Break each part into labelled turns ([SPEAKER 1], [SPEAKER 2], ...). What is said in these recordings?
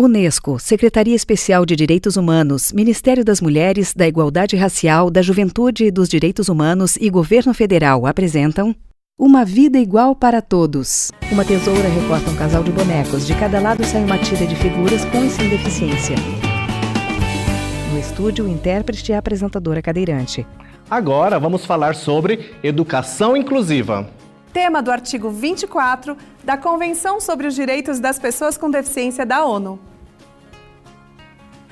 [SPEAKER 1] Unesco, Secretaria Especial de Direitos Humanos, Ministério das Mulheres, da Igualdade Racial, da Juventude e dos Direitos Humanos e Governo Federal apresentam Uma Vida Igual para Todos. Uma tesoura recorta um casal de bonecos. De cada lado sai uma tira de figuras com e sem deficiência. No estúdio, o intérprete e a apresentadora cadeirante.
[SPEAKER 2] Agora vamos falar sobre educação inclusiva.
[SPEAKER 3] Tema do artigo 24 da Convenção sobre os Direitos das Pessoas com Deficiência da ONU.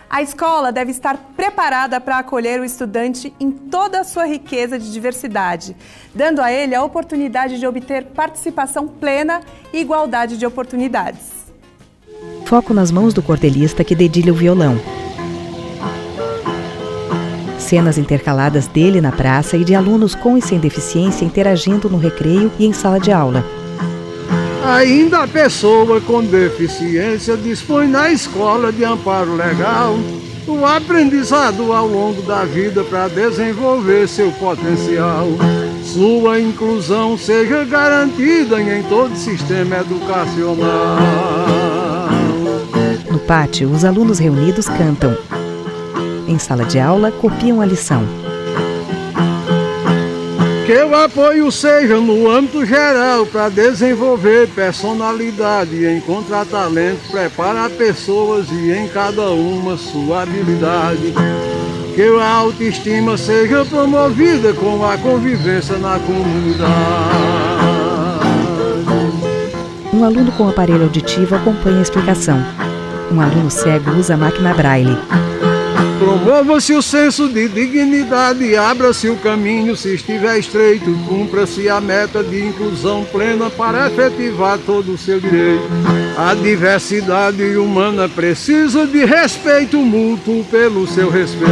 [SPEAKER 3] A escola deve estar preparada para acolher o estudante em toda a sua riqueza de diversidade, dando a ele a oportunidade de obter participação plena e igualdade de oportunidades.
[SPEAKER 1] Foco nas mãos do cordelista que dedilha o violão. Cenas intercaladas dele na praça e de alunos com e sem deficiência interagindo no recreio e em sala de aula.
[SPEAKER 4] Ainda a pessoa com deficiência dispõe na escola de amparo legal, o aprendizado ao longo da vida para desenvolver seu potencial. Sua inclusão seja garantida em todo o sistema educacional.
[SPEAKER 1] No pátio, os alunos reunidos cantam. Em sala de aula, copiam a lição.
[SPEAKER 4] Que o apoio seja no âmbito geral para desenvolver personalidade e encontrar talento, preparar pessoas e em cada uma sua habilidade. Que a autoestima seja promovida com a convivência na comunidade.
[SPEAKER 1] Um aluno com aparelho auditivo acompanha a explicação. Um aluno cego usa a máquina Braille.
[SPEAKER 4] Promova-se o senso de dignidade, abra-se o caminho se estiver estreito, cumpra-se a meta de inclusão plena para efetivar todo o seu direito. A diversidade humana precisa de respeito mútuo pelo seu respeito.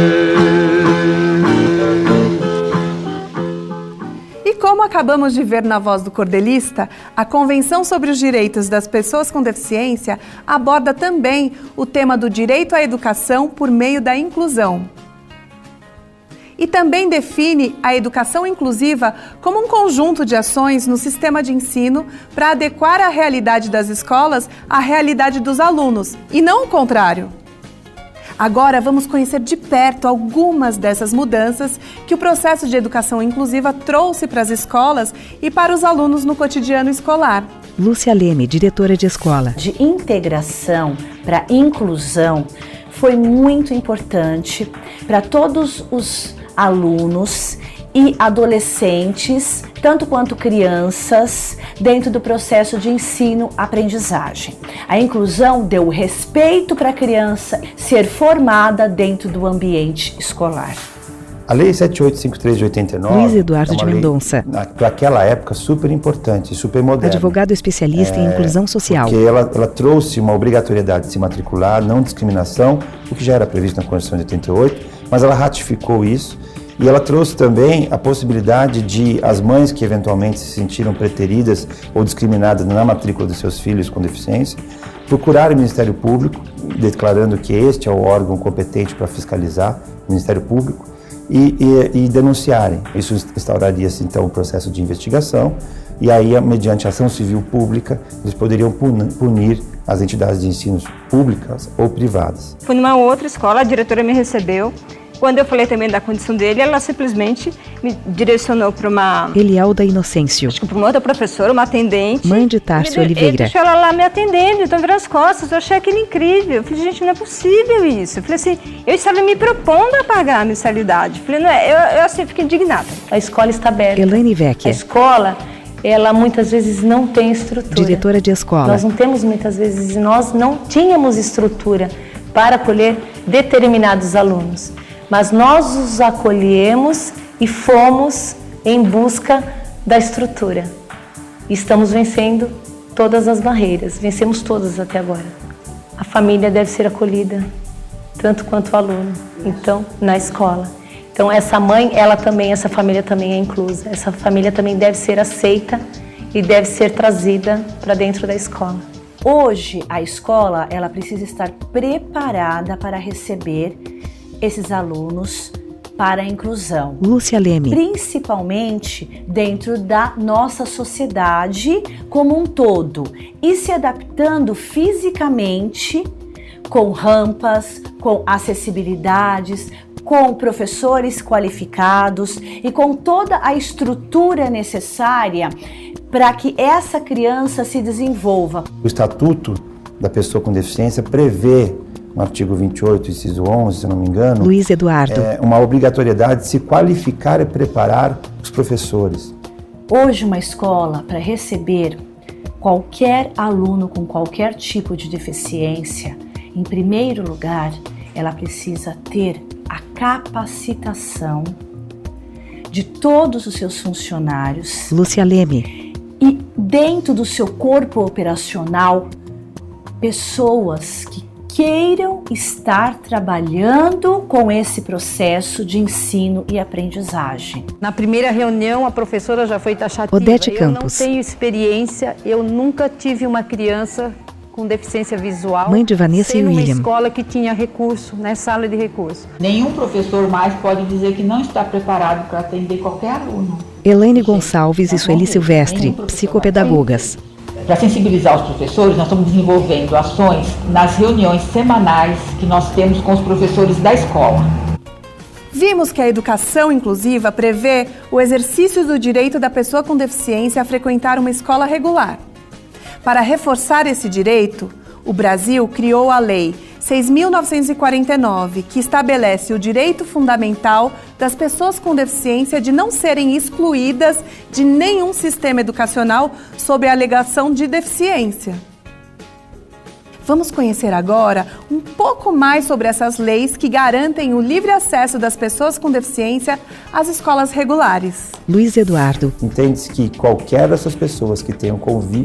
[SPEAKER 3] E como acabamos de ver na voz do cordelista, a Convenção sobre os Direitos das Pessoas com Deficiência aborda também o tema do direito à educação por meio da inclusão. E também define a educação inclusiva como um conjunto de ações no sistema de ensino para adequar a realidade das escolas à realidade dos alunos, e não o contrário. Agora vamos conhecer de perto algumas dessas mudanças que o processo de educação inclusiva trouxe para as escolas e para os alunos no cotidiano escolar.
[SPEAKER 1] Lúcia Leme, diretora de escola.
[SPEAKER 5] De integração para inclusão foi muito importante para todos os alunos e adolescentes, tanto quanto crianças, dentro do processo de ensino-aprendizagem. A inclusão deu o respeito para a criança ser formada dentro do ambiente escolar.
[SPEAKER 6] A Lei 7853 de 89...
[SPEAKER 1] Luiz Eduardo de Mendonça.
[SPEAKER 6] Para aquela época, super importante, super moderna.
[SPEAKER 1] Advogado especialista em inclusão social.
[SPEAKER 6] Porque ela trouxe uma obrigatoriedade de se matricular, não discriminação, o que já era previsto na Constituição de 88, mas ela ratificou isso. E ela trouxe também a possibilidade de as mães que eventualmente se sentiram preteridas ou discriminadas na matrícula dos seus filhos com deficiência, procurarem o Ministério Público, declarando que este é o órgão competente para fiscalizar, o Ministério Público, e denunciarem. Isso instauraria-se então o processo de investigação, e aí, mediante ação civil pública, eles poderiam punir as entidades de ensino públicas ou privadas.
[SPEAKER 7] Fui numa outra escola, a diretora me recebeu. Quando eu falei também da condição dele, ela simplesmente me direcionou para uma...
[SPEAKER 1] Elielda Inocêncio.
[SPEAKER 7] Acho que para uma outra professora, uma atendente.
[SPEAKER 1] Mãe de Tárcio Oliveira.
[SPEAKER 7] Deixou ela lá me atendendo, então virou as costas. Eu achei aquilo incrível. Eu falei, gente, não é possível isso. Eu falei assim, eu estava me propondo a pagar a mensalidade. Eu falei, não é, eu assim, fiquei indignada.
[SPEAKER 5] A escola está aberta.
[SPEAKER 1] Elaine Vecchia.
[SPEAKER 5] A escola, ela muitas vezes não tem estrutura.
[SPEAKER 1] Diretora de escola.
[SPEAKER 5] Nós não temos muitas vezes, nós não tínhamos estrutura para acolher determinados alunos. Mas nós os acolhemos e fomos em busca da estrutura. Estamos vencendo todas as barreiras, vencemos todas até agora. A família deve ser acolhida, tanto quanto o aluno, então, na escola. Então essa mãe, essa família também é inclusa, essa família também deve ser aceita e deve ser trazida para dentro da escola.
[SPEAKER 8] Hoje, a escola, ela precisa estar preparada para receber esses alunos para a inclusão.
[SPEAKER 1] Lúcia Leme.
[SPEAKER 8] Principalmente dentro da nossa sociedade como um todo e se adaptando fisicamente com rampas, com acessibilidades, com professores qualificados e com toda a estrutura necessária para que essa criança se desenvolva.
[SPEAKER 6] O Estatuto da Pessoa com Deficiência prevê, no artigo 28, inciso 11, se não me engano,
[SPEAKER 1] Luiz Eduardo,
[SPEAKER 6] uma obrigatoriedade de se qualificar e preparar os professores.
[SPEAKER 8] Hoje, uma escola, para receber qualquer aluno com qualquer tipo de deficiência, em primeiro lugar, ela precisa ter a capacitação de todos os seus funcionários.
[SPEAKER 1] Lúcia Leme.
[SPEAKER 8] E dentro do seu corpo operacional, pessoas que queiram estar trabalhando com esse processo de ensino e aprendizagem.
[SPEAKER 9] Na primeira reunião, a professora já foi taxativa.
[SPEAKER 1] Odete
[SPEAKER 9] Eu
[SPEAKER 1] Campos.
[SPEAKER 9] não tenho experiência, eu nunca tive uma criança com deficiência visual.
[SPEAKER 1] Mãe de Vanessa e
[SPEAKER 9] numa
[SPEAKER 1] William.
[SPEAKER 9] escola que tinha recurso, né, sala de recurso.
[SPEAKER 10] Nenhum professor mais pode dizer que não está preparado para atender qualquer aluno.
[SPEAKER 1] Elaine Gonçalves e Sueli Silvestre, psicopedagogas.
[SPEAKER 10] Para sensibilizar os professores, nós estamos desenvolvendo ações nas reuniões semanais que nós temos com os professores da escola.
[SPEAKER 3] Vimos que a educação inclusiva prevê o exercício do direito da pessoa com deficiência a frequentar uma escola regular. Para reforçar esse direito, o Brasil criou a Lei 6.949, que estabelece o direito fundamental das pessoas com deficiência de não serem excluídas de nenhum sistema educacional sob a alegação de deficiência. Vamos conhecer agora um pouco mais sobre essas leis que garantem o livre acesso das pessoas com deficiência às escolas regulares.
[SPEAKER 1] Luiz Eduardo.
[SPEAKER 6] Entende-se que qualquer dessas pessoas que tenham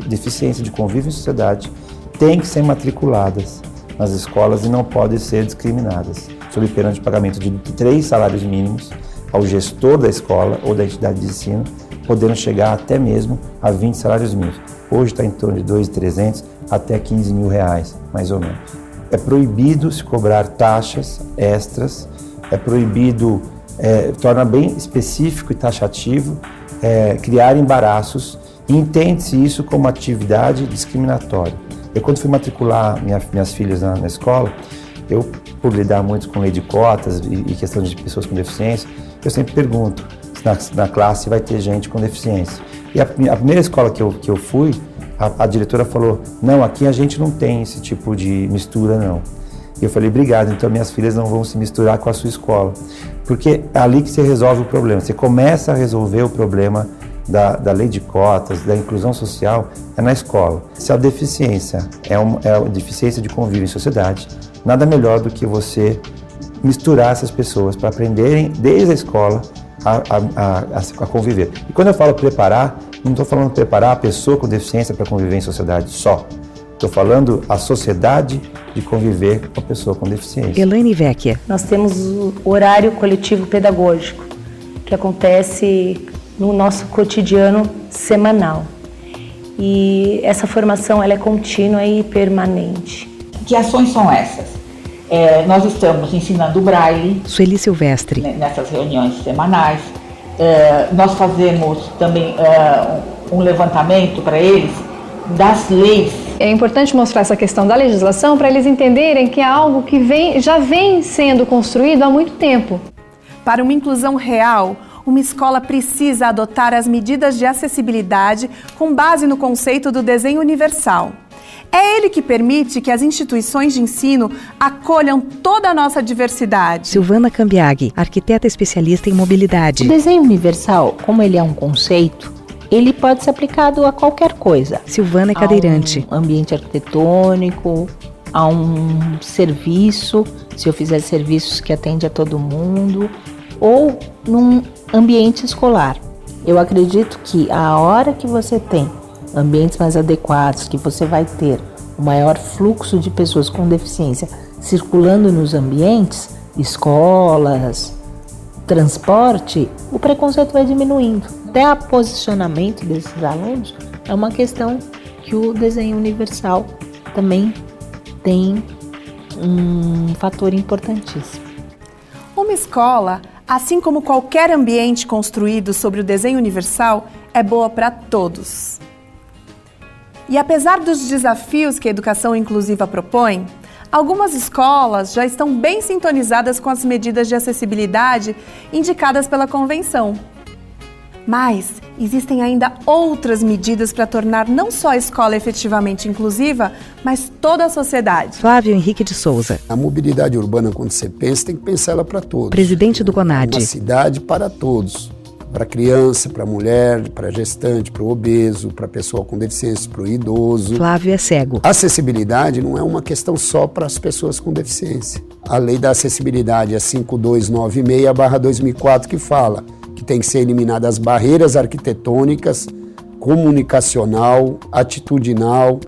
[SPEAKER 6] deficiência de convívio em sociedade tem que ser matriculadas nas escolas e não podem ser discriminadas, sob pena de pagamento de 3 salários mínimos ao gestor da escola ou da entidade de ensino, podendo chegar até mesmo a 20 salários mínimos. Hoje está em torno de 2.300 até 15 mil reais, mais ou menos. É proibido se cobrar taxas extras, é proibido, torna bem específico e taxativo, criar embaraços, e entende-se isso como atividade discriminatória. Eu, quando fui matricular minhas filhas na escola, eu, por lidar muito com lei de cotas e questão de pessoas com deficiência, eu sempre pergunto se na classe vai ter gente com deficiência. E a primeira escola que eu fui, a diretora falou, não, aqui a gente não tem esse tipo de mistura, não. E eu falei, obrigado, então minhas filhas não vão se misturar com a sua escola. Porque é ali que você resolve o problema, você começa a resolver o problema da lei de cotas, da inclusão social, é na escola. Se a deficiência é uma deficiência de convívio em sociedade, nada melhor do que você misturar essas pessoas para aprenderem desde a escola a conviver. E quando eu falo preparar, não estou falando preparar a pessoa com deficiência para conviver em sociedade só. Estou falando a sociedade de conviver com a pessoa com deficiência.
[SPEAKER 1] Elaine Vecchia.
[SPEAKER 5] Nós temos o horário coletivo pedagógico, que acontece no nosso cotidiano semanal. E essa formação ela é contínua e permanente.
[SPEAKER 10] Que ações são essas? Nós estamos ensinando o Braille.
[SPEAKER 1] Sueli Silvestre.
[SPEAKER 10] Nessas reuniões semanais. Nós fazemos também um levantamento para eles das leis.
[SPEAKER 11] É importante mostrar essa questão da legislação para eles entenderem que é algo que já vem sendo construído há muito tempo.
[SPEAKER 3] Para uma inclusão real, uma escola precisa adotar as medidas de acessibilidade com base no conceito do desenho universal. É ele que permite que as instituições de ensino acolham toda a nossa diversidade.
[SPEAKER 1] Silvana Cambiaghi, arquiteta especialista em mobilidade.
[SPEAKER 12] O desenho universal, como ele é um conceito, ele pode ser aplicado a qualquer coisa.
[SPEAKER 1] Silvana é cadeirante.
[SPEAKER 12] A um ambiente arquitetônico, a um serviço, se eu fizer serviços que atendem a todo mundo, ou num ambiente escolar. Eu acredito que a hora que você tem ambientes mais adequados, que você vai ter o maior fluxo de pessoas com deficiência circulando nos ambientes, escolas, transporte, o preconceito vai diminuindo. Até o posicionamento desses alunos é uma questão que o desenho universal também tem um fator importantíssimo.
[SPEAKER 3] Uma escola, assim como qualquer ambiente construído sobre o desenho universal, é boa para todos. E apesar dos desafios que a educação inclusiva propõe, Algumas escolas já estão bem sintonizadas com as medidas de acessibilidade indicadas pela Convenção. Mas existem ainda outras medidas para tornar não só a escola efetivamente inclusiva, mas toda a sociedade.
[SPEAKER 1] Flávio Henrique de Souza.
[SPEAKER 13] A mobilidade urbana, quando você pensa, tem que pensar ela para todos.
[SPEAKER 1] Presidente do CONAD.
[SPEAKER 13] Uma cidade para todos. Para criança, para mulher, para gestante, para o obeso, para pessoa com deficiência, para o idoso.
[SPEAKER 1] Flávio é cego.
[SPEAKER 13] A acessibilidade não é uma questão só para as pessoas com deficiência. A lei da acessibilidade é 5296/2004 que fala que tem que ser eliminadas as barreiras arquitetônicas, comunicacional, atitudinal,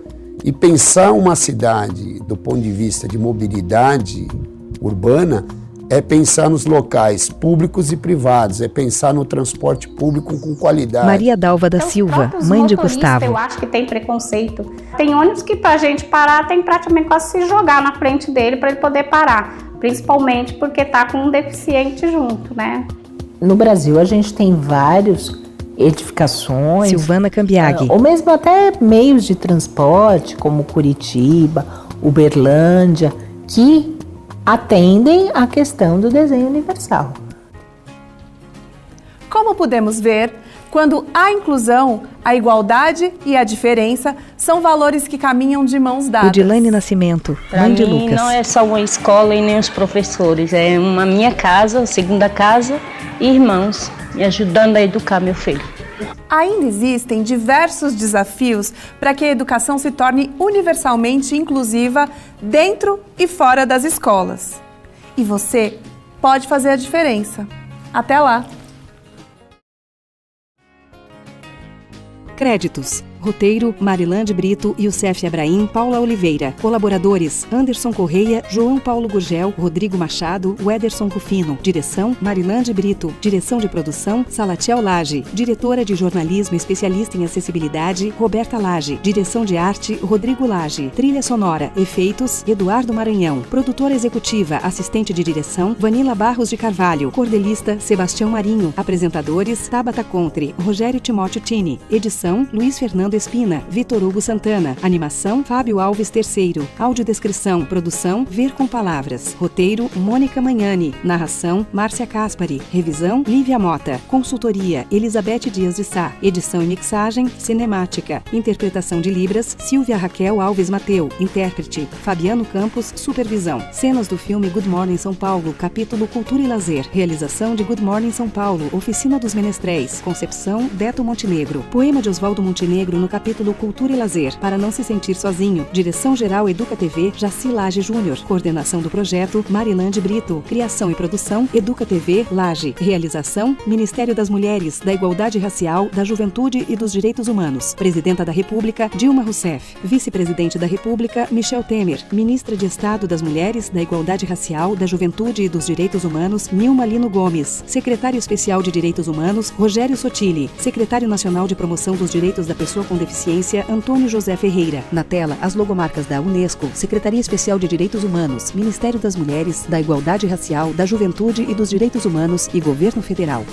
[SPEAKER 13] e pensar uma cidade do ponto de vista de mobilidade urbana é pensar nos locais públicos e privados, é pensar no transporte público com qualidade.
[SPEAKER 1] Maria Dalva da Silva, mãe de Gustavo.
[SPEAKER 14] Eu acho que tem preconceito. Tem ônibus que pra gente parar tem praticamente quase se jogar na frente dele para ele poder parar, principalmente porque tá com um deficiente junto, né?
[SPEAKER 12] No Brasil a gente tem várias edificações.
[SPEAKER 1] Silvana Cambiaghi.
[SPEAKER 12] Ou mesmo até meios de transporte, como Curitiba, Uberlândia, que atendem à questão do desenho universal.
[SPEAKER 3] Como podemos ver, quando a inclusão, a igualdade e a diferença são valores que caminham de mãos dadas.
[SPEAKER 1] Udilane Nascimento, mãe de Lucas.
[SPEAKER 15] Não é só uma escola e nem os professores, é uma minha casa, segunda casa e irmãos me ajudando a educar meu filho.
[SPEAKER 3] Ainda existem diversos desafios para que a educação se torne universalmente inclusiva dentro e fora das escolas. E você pode fazer a diferença. Até lá!
[SPEAKER 1] Créditos. Roteiro, Marilande Brito, Youssef Abrahim, Paula Oliveira. Colaboradores, Anderson Correia, João Paulo Gurgel, Rodrigo Machado, Wederson Rufino. Direção, Marilande Brito. Direção de produção, Salatiel Lage. Diretora de jornalismo especialista em acessibilidade, Roberta Lage. Direção de arte, Rodrigo Lage. Trilha sonora, efeitos, Eduardo Maranhão. Produtora executiva, assistente de direção, Vanila Barros de Carvalho. Cordelista, Sebastião Marinho. Apresentadores, Tabata Contre, Rogério Timóteo Tini. Edição, Luiz Fernando Espina, Vitor Hugo Santana. Animação, Fábio Alves III. Audiodescrição, produção, Ver com Palavras. Roteiro, Mônica Magnani. Narração, Márcia Caspari. Revisão, Lívia Mota. Consultoria, Elizabeth Dias de Sá. Edição e mixagem, Cinemática. Interpretação de Libras, Silvia Raquel Alves Mateu. Intérprete, Fabiano Campos. Supervisão. Cenas do filme Good Morning São Paulo, capítulo Cultura e Lazer. Realização de Good Morning São Paulo, Oficina dos Menestréis. Concepção, Beto Montenegro. Poema de Oswaldo Montenegro no capítulo Cultura e Lazer, para não se sentir sozinho. Direção-geral Educa TV, Jaci Lage Júnior. Coordenação do projeto, Marilande Brito. Criação e produção, Educa TV, Lage. Realização, Ministério das Mulheres, da Igualdade Racial, da Juventude e dos Direitos Humanos. Presidenta da República, Dilma Rousseff. Vice-presidente da República, Michel Temer. Ministra de Estado das Mulheres, da Igualdade Racial, da Juventude e dos Direitos Humanos, Nilma Lino Gomes. Secretário Especial de Direitos Humanos, Rogério Sotile. Secretário Nacional de Promoção dos Direitos da Pessoa com Deficiência, Antônio José Ferreira. Na tela, as logomarcas da Unesco, Secretaria Especial de Direitos Humanos, Ministério das Mulheres, da Igualdade Racial, da Juventude e dos Direitos Humanos e Governo Federal.